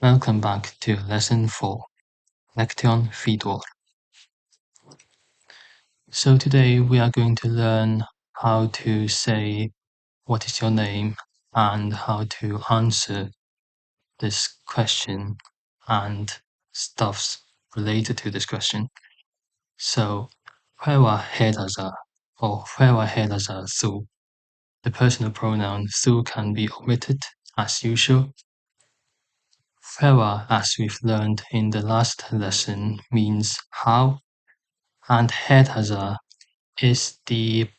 Welcome back to Lesson 4, 𝌻𐌰𐌹𐌺𐍃. So today we are going to learn how to say what is your name and how to answer this question and stuffs related to this question. So 𝌻����𐍃𐍃������� or 𝌻���������������. The personal pronoun 𝑍 can be omitted as usual. 𝌻����, as we've learned in the last lesson, means how, and 𝍃𝑡𝑎𝑧𝑎 is the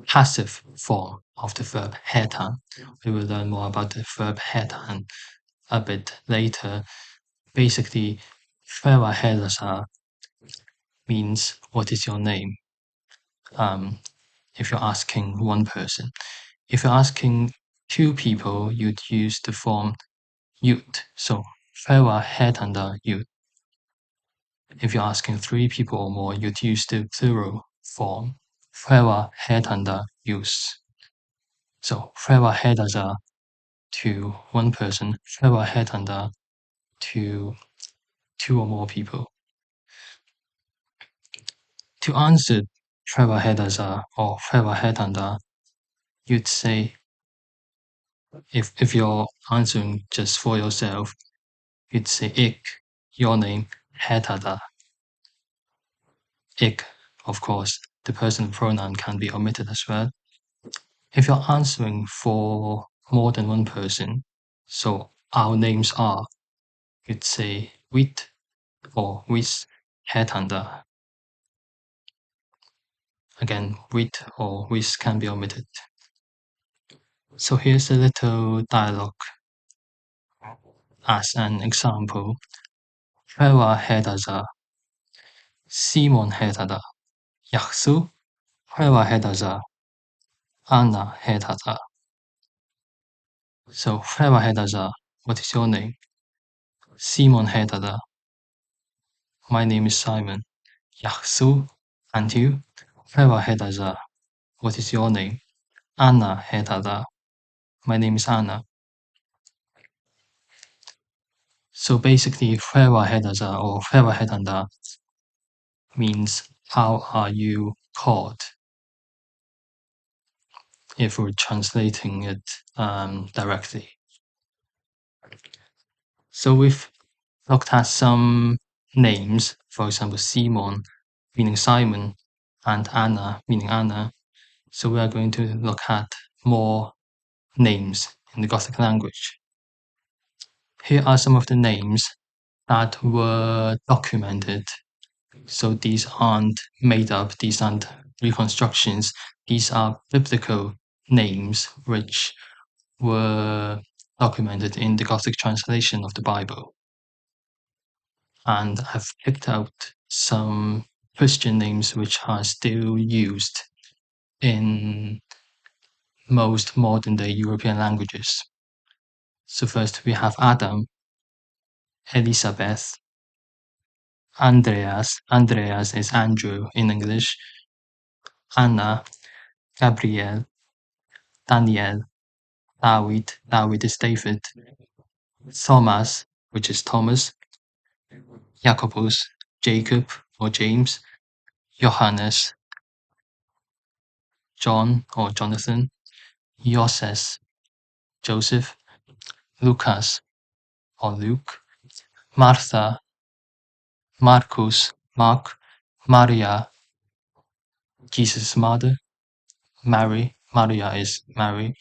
passive form of the verb ħetan. We will learn more about the verb ħetan a bit later. Basically, 𝌻��������������� means what is your name? If you're asking one person. If you're asking two people, you'd use the form you'd. So 𝌻���������������. If you're asking three people or more, you'd use the plural form 𝌻���������������. So 𝌻��������������� to one person, 𝌻��������������� to two or more people. To answer 𝌻�����������𝑍𝑎 or 𝌻�����������𝑍𝑎, you'd say, if you're answering just for yourself, you'd say ik, your name, ħetādā. Ik, of course, the personal pronoun can be omitted as well. If you're answering for more than one person, so our names are, you'd say wit or wis ħetādā. Again, wit or wis can be omitted. So here's a little dialogue as an example. 𝌻�����������𝑍𝑎, 시몬 ħetādā, 𝌻���� 𝌻�����������𝑍𝑎, 𝑎𝑛𝑛𝑎 ħetādā. So 𝌻�����������𝑍𝑎, what is your name? 시몬 ħetādā, my name is Simon. 𝌻����, and you? 𝌻�����������𝑍𝑎, what is your name? 𝑎𝑛𝑛𝑎 ħetādā, my name is Anna. So basically, 𝌻�����������𝑍𝑎 or 𝌻�����������𝑍𝑎 means how are you called? If we're translating it directly. So we've looked at some names, for example, Simon meaning Simon and Anna meaning Anna. So we are going to look at more names in the Gothic language. Here are some of the names that were documented. So these aren't made up, these aren't reconstructions, these are biblical names which were documented in the Gothic translation of the Bible. And I've picked out some Christian names which are still used in most modern-day European languages. So first we have Adam, Elizabeth, Andreas is Andrew in English, Anna, Gabriel, Daniel, David is David, Thomas, which is Thomas, Jacobus, Jacob or James, Johannes, John or Jonathan, Joses, Joseph, Lucas or Luke, Martha, Marcus, Mark, Maria, Jesus' mother, Mary, Maria is Mary.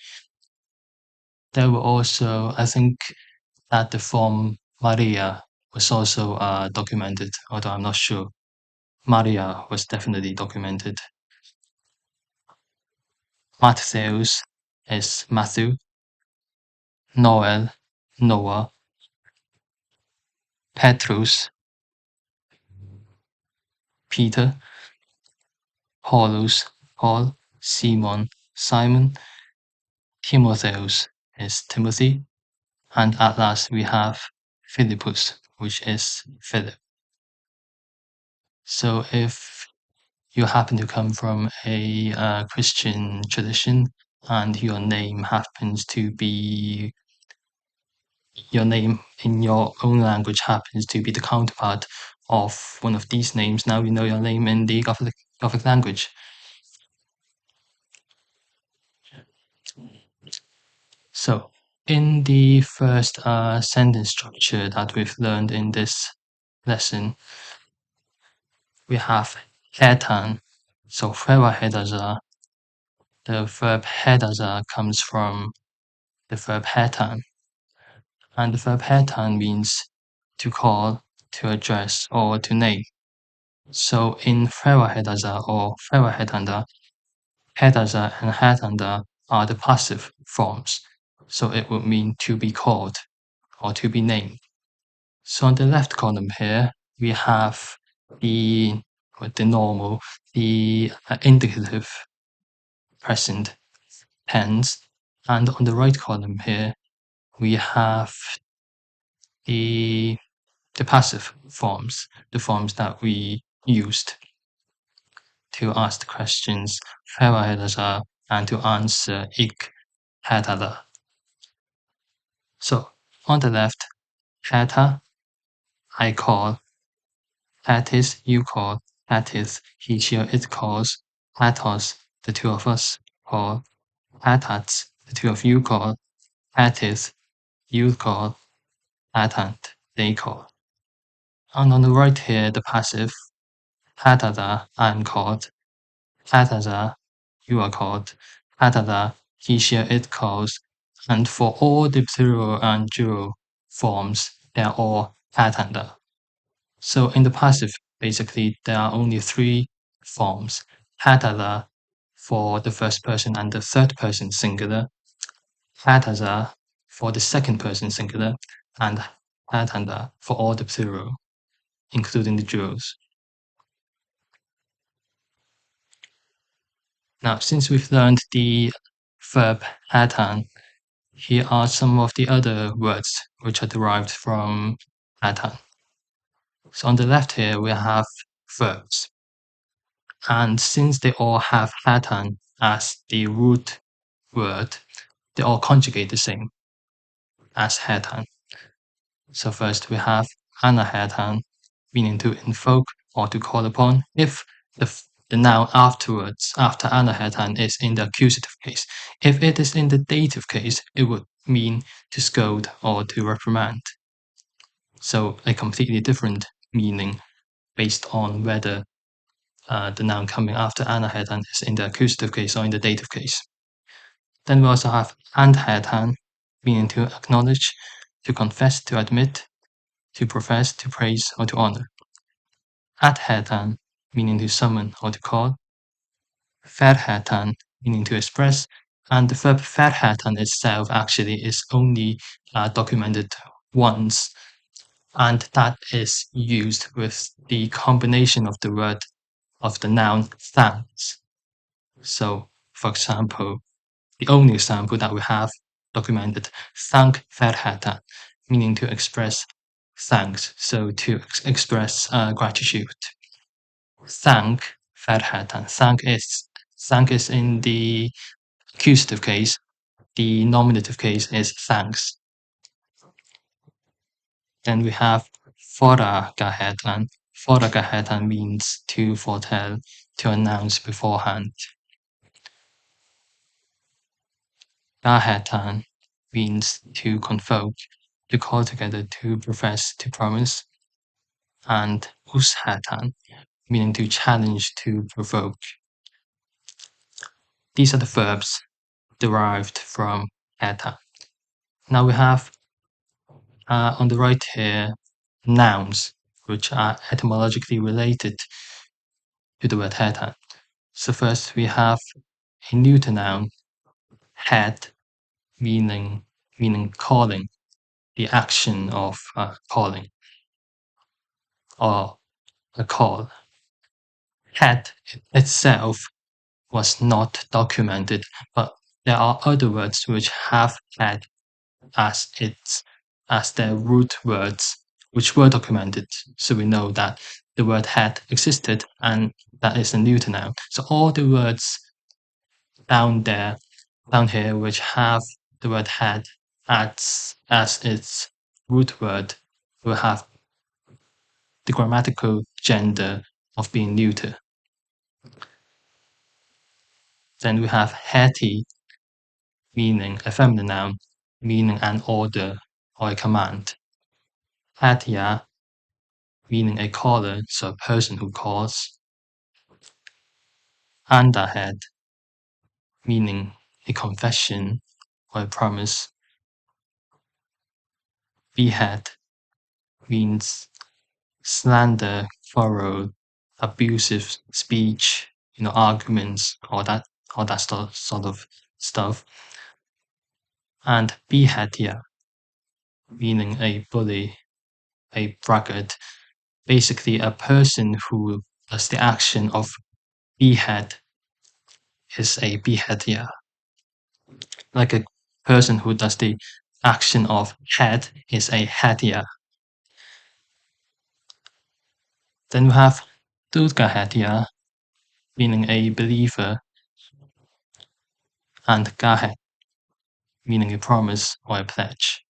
There were also, I think that the form Maria was also documented, although I'm not sure. Maria was definitely documented. Mattheus is Matthew, Noel, Noah, Petrus, Peter, Paulus, Paul, Simon, Simon, Timotheus is Timothy, and at last we have Philippus, which is Philip. So if you happen to come from a Christian tradition and your name happens to be your name in your own language happens to be the counterpart of one of these names, now you know your name in the Gothic language. So, in the first sentence structure that we've learned in this lesson, we have 𝐻𝐻𝐻. So, 𝐻𝐰𝐻𝐵𝐻, the verb 𝐻𝐻𝐻 comes from the verb 𝐻𝐻, and the verb 𝐻𝐻 means to call, to address, or to name. So, in 𝐻𝐻𝐻𝐻 or 𝐻𝐻𝐻𝐻, 𝐻𝐻𝐻 and 𝐻𝐻𝐻 are the passive forms. So, it would mean to be called or to be named. So on the left column here, we have the normal, the indicative present tense, and on the right column here, we have the passive forms, the forms that we used to ask the questions 𝐻𝐻𝐻 and to answer 𝐼𝐻𝐻. So on the left, 𝐻𝐻, I call, 𝐻𝑖s, you call, 𝐻𝑖s, he, she, or it calls, 𝐻𝑎𝑡𝑜s, the two of us call, 𝐻𝑎𝑡s, the two of you call, 𝐻𝑖s, you call, 𝐻𝑎𝑡, they call. And on the right here, the passive, 𝐻𝑎𝑡𝑎, I'm called, 𝐻𝑎𝑡𝑎, you are called, 𝐻𝑎𝑡𝑎, he, she, or it calls, and for all the plural and dual forms, they're all 𝐻𝑎𝑡𝑎. So in the passive, basically, there are only three forms. 𝐻𝑎𝑡𝑎 for the first person and the third person singular, 𝐻𝑎𝑡𝑎 for the second person singular, and 𝐻𝑎𝑡𝑎 for all the plural, including the duals. Now, since we've learned the verb 𝐻𝑎𝑡𝑎, here are some of the other words which are derived from 𝐻𝑎𝑡𝑎. So on the left here, we have verbs. And since they all have 𝐻𝑎𝑡𝑎 as the root word, they all conjugate the same as 𝐻𝑎𝑡𝑎. So first we have 𝑎𝑛𝑎-𝐻𝑚, meaning to invoke or to call upon, if the noun afterwards, after 𝑎𝑛𝑎-𝐻𝑚, is in the accusative case. If it is in the dative case, it would mean to scold or to reprimand. So a completely different meaning based on whether the noun coming after 𝑎𝑛𝑎-𝐻𝑚 is in the accusative case or in the dative case. Then we also have 𝑎𝑛𝑡-𝐻𝑚, meaning to acknowledge, to confess, to admit, to profess, to praise, or to honor. @𝐻𝑚, meaning to summon or to call. 𝐻𝑚, meaning to express, and the verb 𝐻𝑚 itself actually is only documented once, and that is used with the combination of the word of the noun thanks. So, for example, the only example that we have documented, thank 𝐻𝑚, meaning to express thanks, so to express gratitude. Thank 𝐻𝑚, thank is in the accusative case, the nominative case is thanks. Then we have 𝐻𝑜𝑟𝑎-𝐻𝑚. 𝐻𝑜𝑟𝑎-𝐻𝑚 means to foretell, to announce beforehand. 𝐻𝑚 means to convoke, to call together, to profess, to promise. And 𝑢𝑠-𝐻𝑚, meaning to challenge, to provoke. These are the verbs derived from 𝐻𝑚. Now we have on the right here nouns, which are etymologically related to the word 𝐻𝑚. So first we have a neuter noun, 𝐻, meaning calling, the action of calling, or a call. 𝐻 itself was not documented, but there are other words which have 𝐻 as their root words, which were documented. So we know that the word 𝐻 existed, and that is a neuter noun. So all the words down here which have the word 𝐻 as its root word will have the grammatical gender of being neuter. Then we have 𝐻𝑇, meaning a feminine noun, meaning an order or a command. 𝐻𝑇𝑦𝑎, meaning a caller, so a person who calls. 𝑎ndahed, meaning a confession or a promise. 𝑉𝑃 means slander, quarrel, abusive speech, arguments, all that sort of stuff. And 𝑉𝑃𝑇𝑦𝑎, meaning a bully, a braggart, basically a person who does the action of behead is a 𝑉𝑃𝑇𝑦𝑎. Like a person who does the action of head is a 𝐻𝑇𝑦𝑎. Then we have 𝑑𝑢𝑑𝑐𝑎, meaning a believer, and 𝑔𝐿𝐻, meaning a promise or a pledge.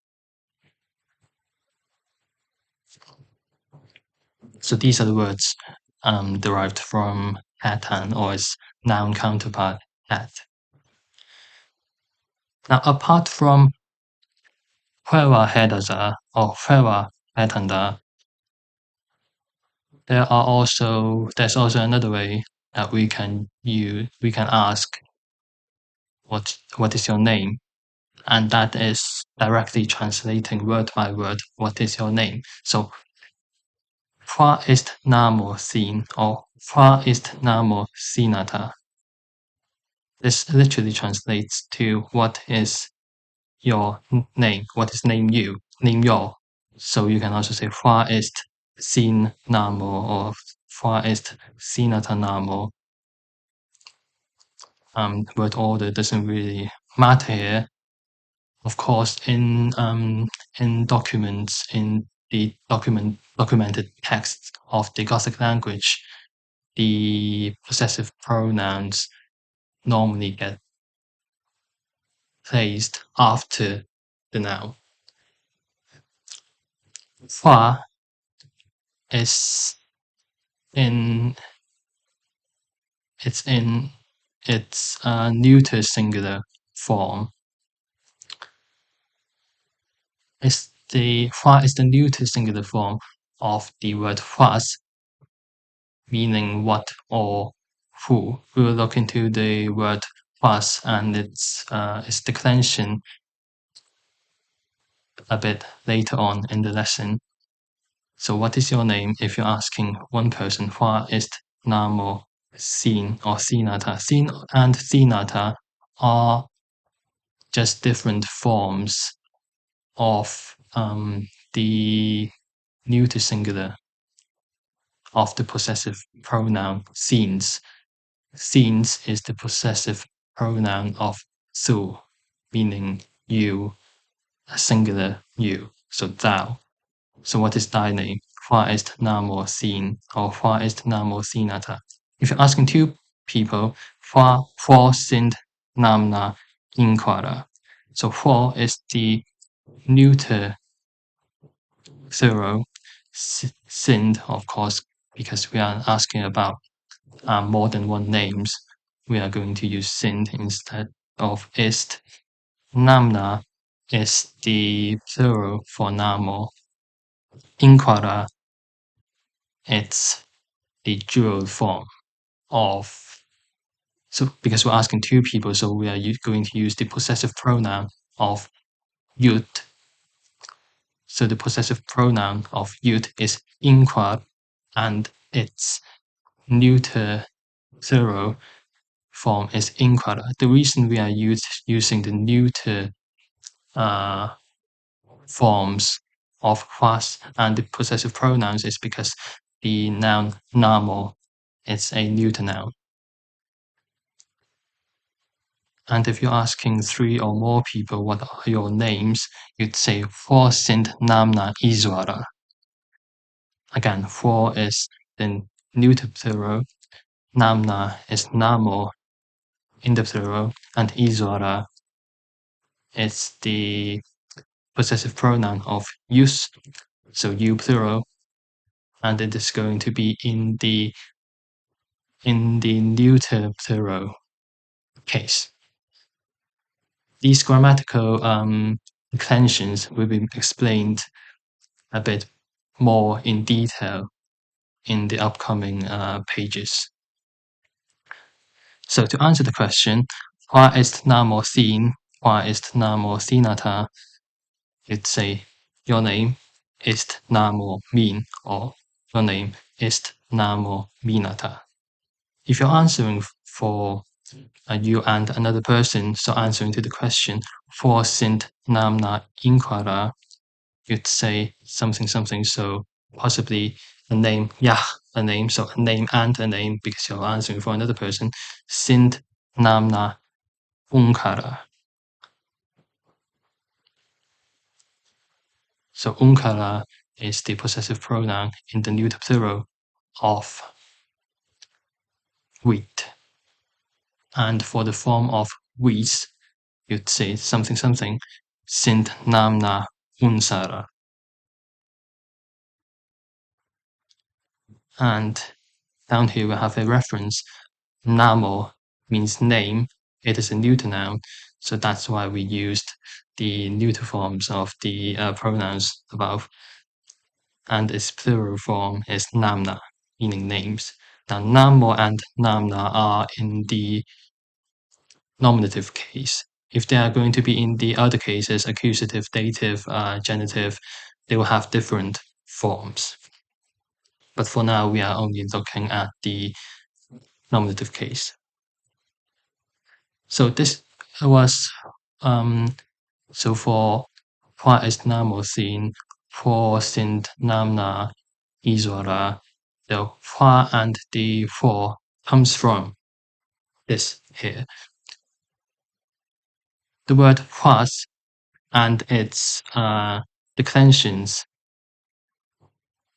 So these are the words derived from 𝐻𝑇𝑎n, or its noun counterpart 𝐻. Now, apart from 𝐻𝑰𝑎 or 𝐻𝑰𝑎, there's also another way that we can ask what is your name, and that is directly translating word by word what is your name. So 𝐻𝑤a ist namo sin, or 𝐻𝑤a ist namo sinata. This literally translates to what is your name, what is name your. So you can also say 𝐻𝑤a ist sin namo, or 𝐻𝑤a ist sinata namo. Word order doesn't really matter here. Of course, in documents, in the documented texts of the Gothic language, the possessive pronouns normally get placed after the noun. 𝐻𝑤a is in its neuter singular form. 𝐻𝑤a is the neuter singular form of the word 𝐻𝑤as, meaning what or who. We will look into the word 𝐻𝑤as and its declension a bit later on in the lesson. So what is your name? If you're asking one person, 𝐻𝑤a ist namo sin or sinata. Sin and sinata are just different forms of the neuter singular of the possessive pronoun sins. Sins is the possessive pronoun of su, meaning you, a singular you, so thou. So what is thy name? 𝐻𝑤a ist namo sin, or 𝐻𝑤a ist namo sinata. If you're asking two people, 𝐻𝑤a sind namna 𝑌𝑌𝑃𝑆. So 𝐻𝑤a is the neuter thorough, sind, of course, because we are asking about more than one names, we are going to use sind instead of ist. Namna is the plural for namo. 𝑌𝑌𝑃𝑆, it's the dual form of, so because we're asking two people, so we are going to use the possessive pronoun of 𝑦𝑢t. So the possessive pronoun of 𝑦𝑢t is 𝑌𝑌𝑃, and its neuter plural form is 𝑌𝑌𝑃. The reason we are using the neuter forms of 𝐻𝑤as and the possessive pronouns is because the noun namo is a neuter noun. And if you're asking three or more people what are your names, you'd say 𝐻𝑤a sind namna 𝐼𝑧𝑢𝑎𝑟. Again, 𝐻𝑤a is the neuter plural, namna is namo in the plural, and 𝐼𝑧𝑢𝑎𝑟 is the possessive pronoun of use, so you plural, and it is going to be in the neuter plural case. These grammatical declensions will be explained a bit more in detail in the upcoming pages. So to answer the question, 𝐻𝑰 ist 𝑛āmo sīn, 𝐻𝑰 ist 𝑛āmo sīnata, you'd say your name ist 𝑛āmo min, or your name ist 𝑛āmo minata. If you're answering for you and another person, so answering to the question, 𝑉 sind 𝑛āmna 𝑖nkwarā, you'd say something something, so possibly a name, a name, so a name and a name, because you're answering for another person, sind 𝑛āmna 𝑖nkwarā. So 𝑖nkwarā is the possessive pronoun in the neuter plural of wheat. And for the form of wheat, you'd say something something, sind 𝑛āmna 𝑢nsara. And down here we have a reference. 𝑛āmo means name. It is a neuter noun, so that's why we used the neuter forms of the pronouns above. And its plural form is 𝑛āmna, meaning names. Now, 𝑛āmo and 𝑛āmna are in the nominative case. If they are going to be in the other cases, accusative, dative, genitive, they will have different forms. But for now, we are only looking at the nominative case. So this was so for 𝐻𝑰 ist 𝑛āmo sīn, 𝐻 sind 𝑛āmna 𝑖nkwarā, the 𝐻 and the 𝑉 comes from this here. The word 𝐻 and its declensions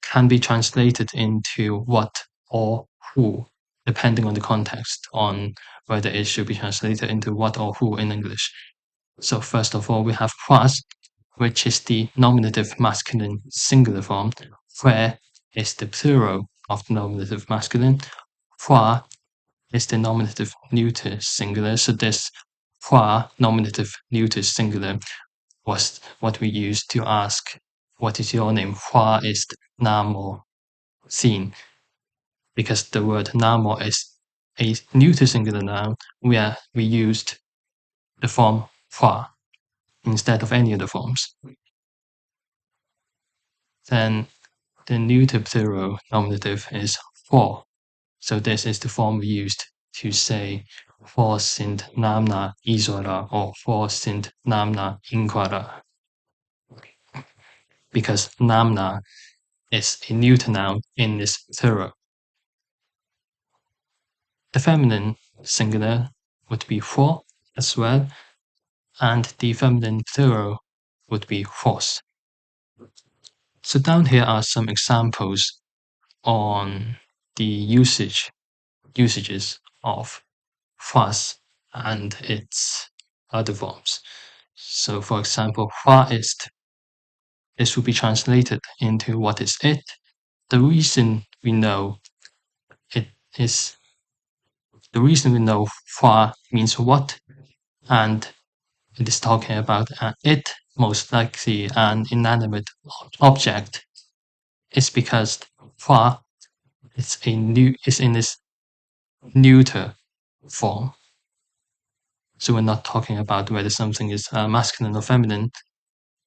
can be translated into what or who, depending on the context, on whether it should be translated into what or who in English. So first of all, we have 𝐻, which is the nominative masculine singular form, where is the plural of the nominative masculine. 𝐻 is the nominative neuter singular, so this 𝐻 nominative neuter singular was what we used to ask, what is your name? 𝐻𝑰 ist 𝑛āmo sīn. Because the word 𝑛āmo is a neuter singular noun, where we used the form 𝐻 instead of any other forms. Then the neuter plural nominative is 𝐻. So this is the form we used to say 𝐻 sind 𝑛āmna 𝑖nkwarā or 𝐻 sind 𝑛āmna 𝑖nkwarā. Because 𝑛āmna is a neuter noun in this plural. The feminine singular would be 𝐻 as well, and the feminine plural would be 𝐻os. So down here are some examples on the usages of 𝐻 and its other forms. So for example, 𝐻 ist, this will be translated into what is it. The reason we know 𝐻 means what, and it is talking about it, most likely an inanimate object, is because 𝐻 is in this neuter form. So we're not talking about whether something is masculine or feminine.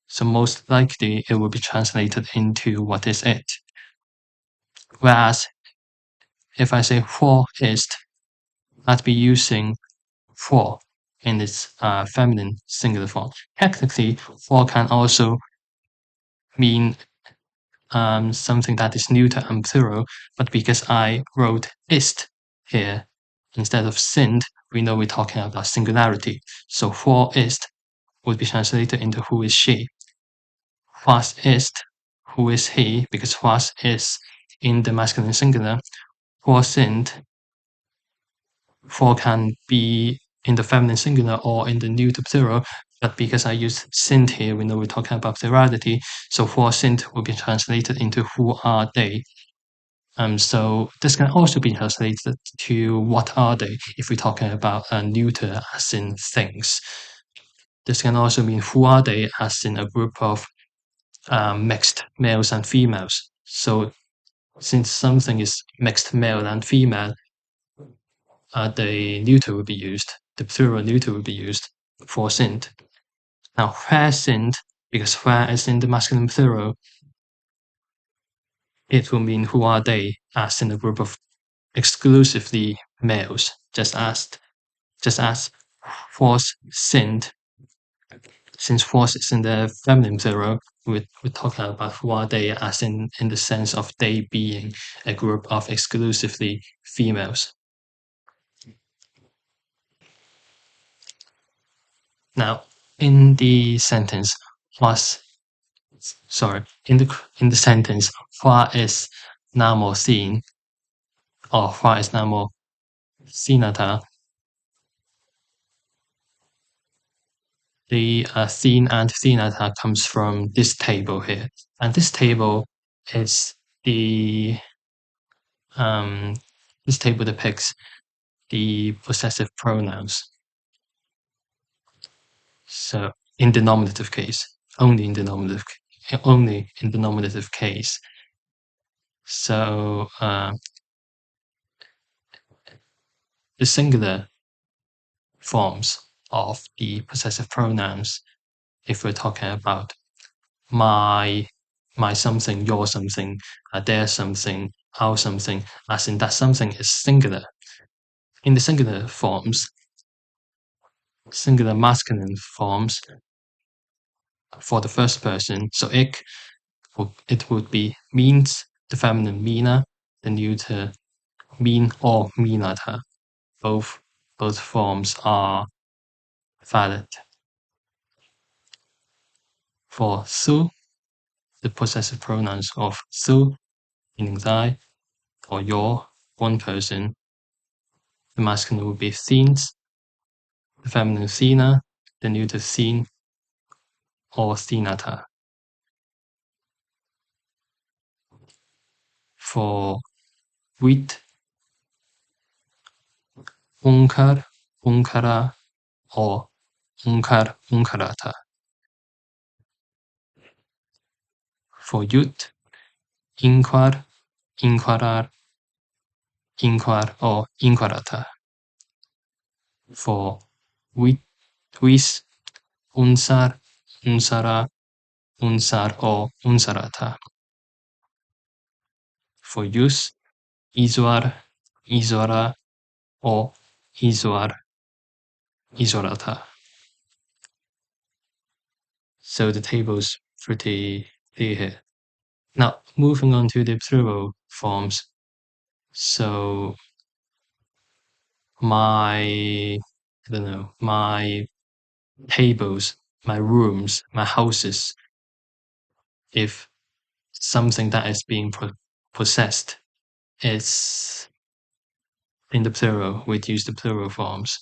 So most likely it will be translated into what is it. Whereas if I say 𝐻 ist, I'd be using 𝐻 in its feminine singular form. Technically, 𝐻 can also mean something that is neuter and plural, but because I wrote ist here instead of sind, we know we're talking about singularity. So 𝐻 ist would be translated into who is she. Was ist, who is he, because was is in the masculine singular. 𝐻 sind, 𝐻 can be in the feminine singular or in the neuter plural, But because I used sind here, we know we're talking about plurality, so 𐻻𝑠int will be translated into who are they. So this can also be translated to what are they if we're talking about neuter as in things. This can also mean who are they as in a group of mixed males and females. So since something is mixed male and female, the neuter will be used, the plural neuter will be used 𝑻�𝑠int. Now 𝑐𝑤𝑒𝑠int, because 𝑐𝑤𝑒 is in the masculine plural, it will mean who are they as in a group of exclusively males, just as 𝑐𝑤𝑒𝑠int, since 𝑐𝑤𝑒 is in the feminine plural, we're talking about who are they as in the sense of they being a group of exclusively females. Now, in the sentence, in the sentence, 花 is 那么 seen, or 花 is 那么 seenata. The seen and seenata comes from this table here, and this table is this table depicts the possessive pronouns. So in the nominative case, only in the nominative case. So the singular forms of the possessive pronouns, if we're talking about my something, your something, their something, our something, as in that something is singular. In the singular forms, singular masculine forms for the first person, so it would be means, the feminine mina, the neuter mean or minata. Both forms are valid. For su, the possessive pronouns of su, meaning thy or your, one person, the masculine would be theens, the feminine thena, the neuter thene or thenata. For wheat, unkar, unkara, or unkar, unkarata. For yut, inquar, inquarar, inquar, or inquarata. For whis, unsar, unsara, unsar, or unsarata. For yus, izuar, izuara, or izuar, izorata. So the table's pretty clear here. Now, moving on to the plural forms. So my tables, my rooms, my houses, if something that is being possessed is in the plural, we'd use the plural forms.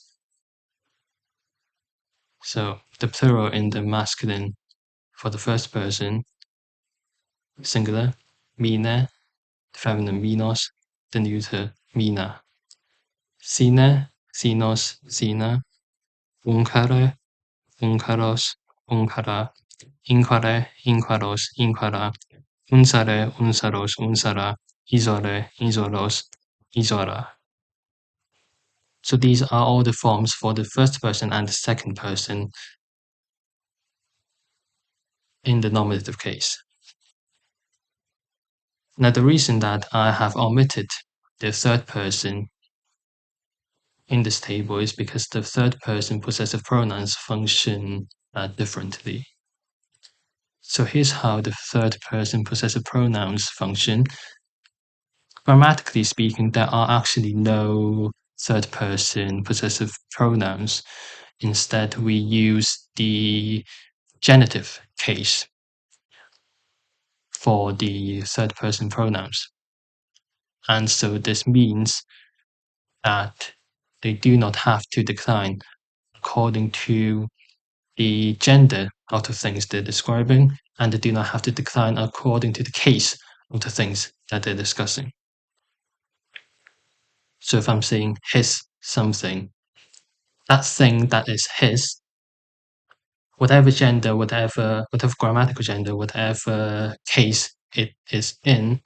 So the plural in the masculine for the first person, singular, mine, the feminine minos, the neuter mina. Sine, sinos, sina, uncare, uncaros, uncara, inquare, inquaros, inquara, unsare, unsaros, unsara, isore, isoros, isora. So these are all the forms for the first person and the second person in the nominative case. Now the reason that I have omitted the third person in this table is because the third person possessive pronouns function differently. So here's how the third person possessive pronouns function. Grammatically speaking, there are actually no third person possessive pronouns. Instead, we use the genitive case for the third person pronouns. And so this means that they do not have to decline according to the gender of the things they're describing, and they do not have to decline according to the case of the things that they're discussing. So if I'm saying his something, that thing that is his, whatever gender, whatever grammatical gender, whatever case it is in,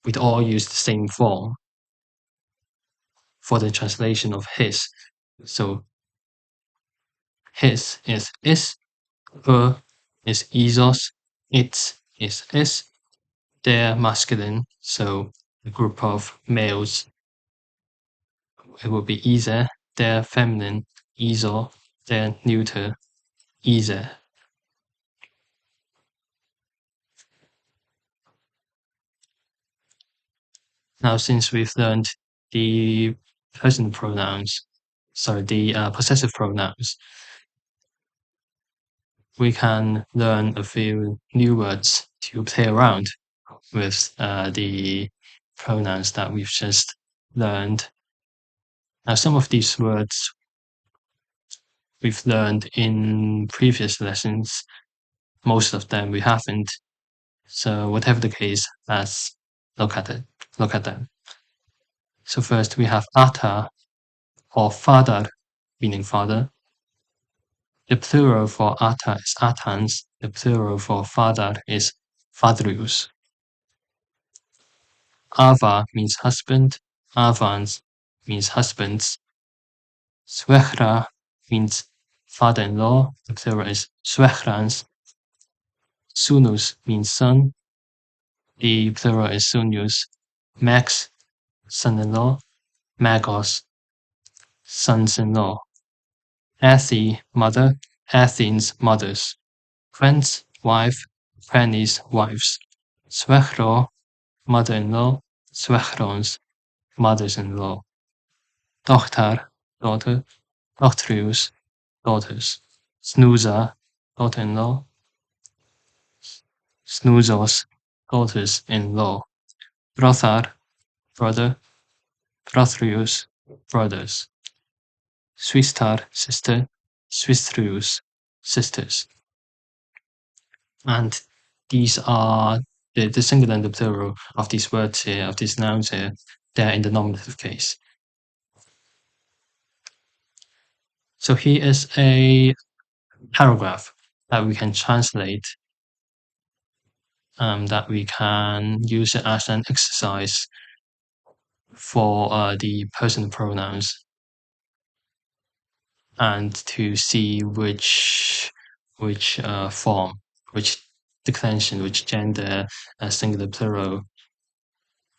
we'd all use the same form for the translation of his. So his is is, her is isos, its is is, they're masculine, so a group of males, it would be ise, they're feminine, iso, they're neuter, ise. Now, since we've learned the personal pronouns, the possessive pronouns, we can learn a few new words to play around with the pronouns that we've just learned. Now, some of these words we've learned in previous lessons, most of them we haven't. So whatever the case, let's look at them. So first we have ata, or father, meaning father. The plural for ata is atans. The plural for father is fadrius. Ava means husband. Avans means husbands. Suegra means father-in-law. The plural is suegrans. Sunus means son. The plural is sunius. Max, son-in-law. Magos, sons-in-law. Athi, mother. Athens, mothers. Ħwēns, wife. Ħwēnis, wives. Suegra, mother-in-law. Suegrons, mothers-in-law. Dochtar, daughter. Dochtrius, daughters. Snooza, daughter-in-law. Snoozos, daughters-in-law. Brothar, brother. Brothrius, brothers. Swistar, sister. Swistrius, sisters. And these are the singular and the plural of these words here, of these nouns here, they're in the nominative case. So here is a paragraph that we can translate, that we can use it as an exercise for the personal pronouns, and to see which form, which declension, which gender, singular, plural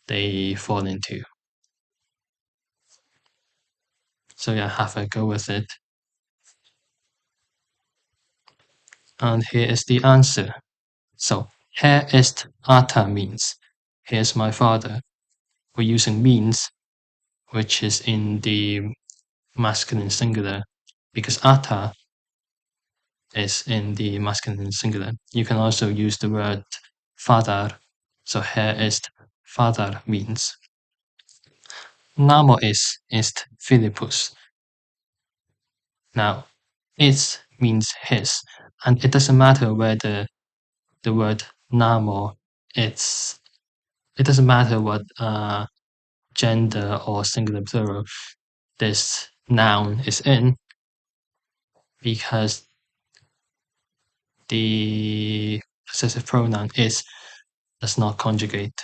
they fall into. So yeah, have a go with it. And here is the answer. So, here ist ata means, here's my father. We're using means, which is in the masculine singular, because ata is in the masculine singular. You can also use the word father. So, here ist father means. Namo ist Philippus. Now, is means his, and it doesn't matter whether the word namo, it doesn't matter what gender or singular plural this noun is in, because the possessive pronoun is does not conjugate,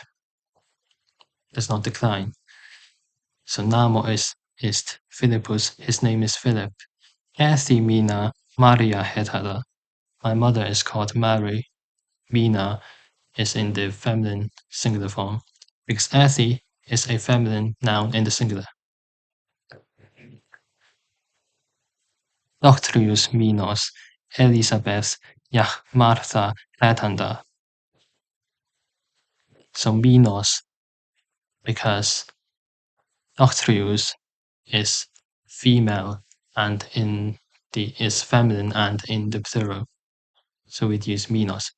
does not decline. So namo ist Philippus, his name is Philip. Athi mina Maria hetara. My mother is called Mary. Mina is in the feminine singular form, because Athi is a feminine noun in the singular. Doctrius minos Elizabeth 𝐼𝐻 𝐼𝐿𝐄𝐻𝐵𝐵𝐵. So minos, because Doctrius is female and is feminine and in the plural. So we'd use minos.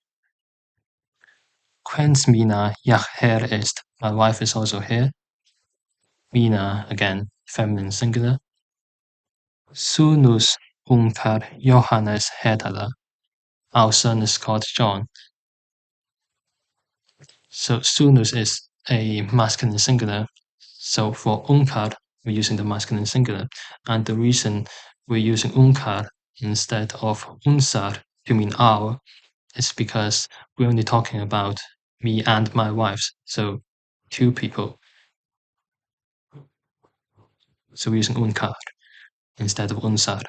Ħwēns mina 𝐼𝐻 est. My wife is also here. Mina, again, feminine singular. Sunus 𝌻𐌰𐌹𐌺����. Our son is called John. So sunus is a masculine singular. So for 𝌻𐌰, we're using the masculine singular. And the reason we're using 𝌻𐌰 instead of 𝌻𐌰 to mean our is because we're only talking about me and my wives. So 2 people. So we're using 𝌻𐌰 instead of 𝌻𐌰.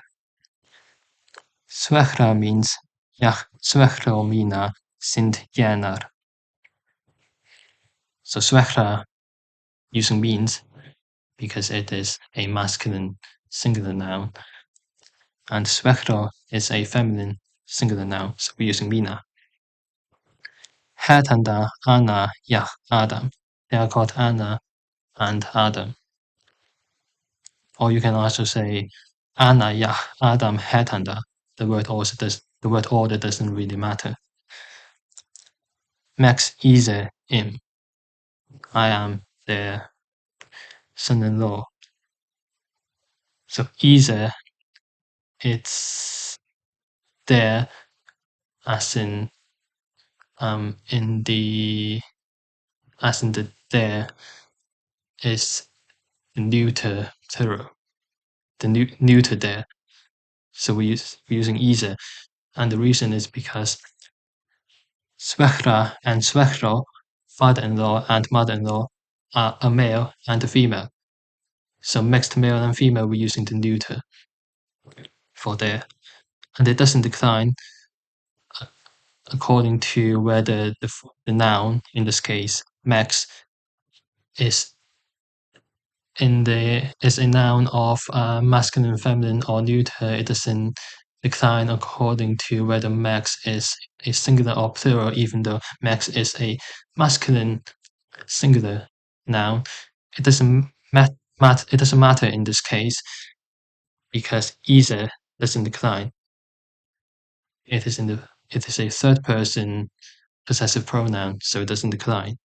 𐌻𐌰 means 𐌲�𐄿𝐄𝐶𝑉𝑒𝑛𝑎𝑟. So 𐌲�𝑄 using means because it is a masculine singular noun, and 𝌲�𝑄 is a feminine singular noun, so we're using mina. ħētanda, Anna, Yah, Adam. They are called Anna and Adam. Or you can also say Anna, Yah, Adam, ħētanda. The word order doesn't really matter. Max Ise Im. I am their son-in-law. So Ise, it's there as in the there is the neuter plural, the neuter there. So we're using Ise, and the reason is because 𝌲�𝑄 and 𝌲𐿄, father-in-law and mother-in-law, are a male and a female. So mixed male and female, we're using the neuter for there, and it doesn't decline according to whether the noun, in this case max, is a noun of masculine, feminine, or neuter. It doesn't decline according to whether max is a singular or plural, even though max is a masculine singular noun. It doesn't matter in this case because Ise doesn't decline. It is a third person possessive pronoun, so it doesn't decline.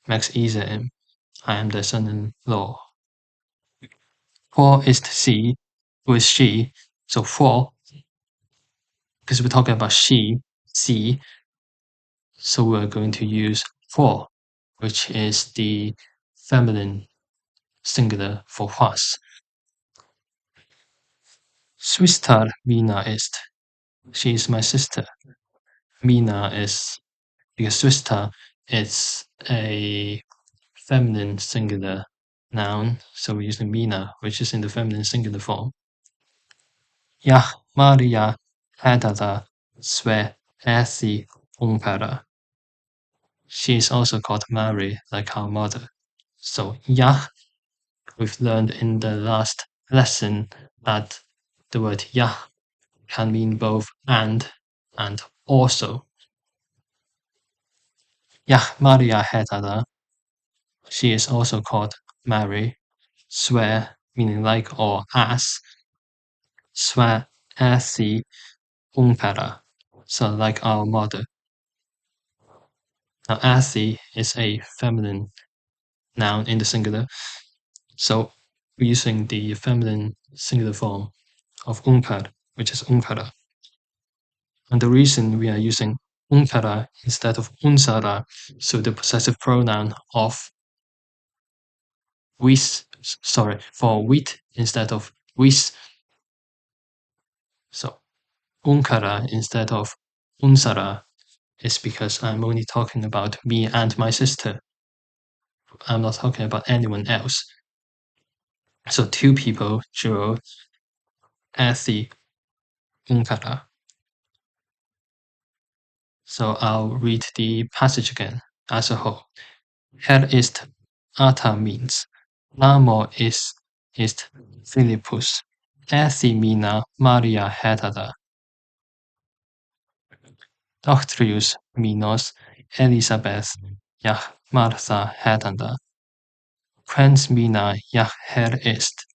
Max Ise Im. I am their son-in-law. 𝐻 is she, who is she. So 𝐻, because we're talking about she, so we're going to use 𝐻, which is the feminine singular for 𝐻𝑤𝑎s. Schwester Mina ist. She is my sister. Mina is, because Schwester is a feminine singular noun, so we're using Mina, which is in the feminine singular form. 𝐻𝑒𝑡ℎ𝑒𝑟𝑎 She is also called Mary, like our mother. So Yah, we've learned in the last lesson that the word Yah can mean both and also. 𝐻𝑒𝑡ℎ𝑒𝑟𝑎, she is also called Mary. 𝐶𝑤𝑒, meaning like or as. 𝐶𝑤𝑒𝑡ℎ𝑒𝑟𝑎, so like our mother. Now 𝑎thi is a feminine noun in the singular, so we're using the feminine singular form of 𝌻𝐿, which is 𝌻𝐿𝑘𝑎. And the reason we are using 𝌻𝐿𝑘𝑎 instead of 𝌻𝐿𝑠𝑎𝑟𝑎, so the possessive pronoun of for wheat instead of 𝑤𝑖s. So 𝌻𝐿𝑘𝑎 instead of 𝌻𝐿s𝑎𝑟𝑎 is because I'm only talking about me and my sister. I'm not talking about anyone else. So 2 people, 𝑗𝑒𝑙, 𝑎thi, 𝌻𝐿𝑘𝑎. So I'll read the passage again as a whole. ist Ata means Namo ist Philippus. 𝑎thi mina Maria ħētada. Doctrius minos Elisabeth Yah Martha ħētanda. Quens mina Yah ist.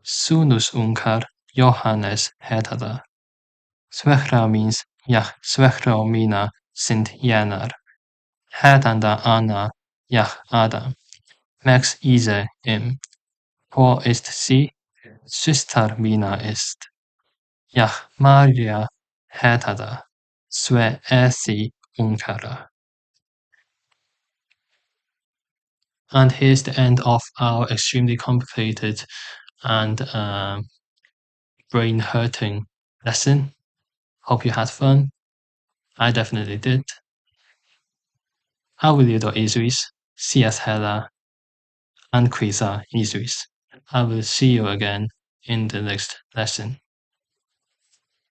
Sunus 𝌻𝐿 Johannes ħētada. 𝌻𝐿𝑄 means Yah 𝌻𝐿𝑄 mina sind 𝑗ēnar. ħētanda Anna Yah Adam. Max Ise Im. 𝐻 ist sie, Schwester Mina ist 𝐻𝑌𝑰𝑹𝐺𝑉𝑃 𝐼𝑒𝑠𝑖 unkara. And here's the end of our extremely complicated and brain-hurting lesson. Hope you had fun. I definitely did. 𝐷𝑍𝑿𝑐𝑒𝑑𝑜 and 𝑗𝑍𝑙𝑎𝑛 𝑗𝑍𝑙𝑎𝑛. I will see you again in the next lesson.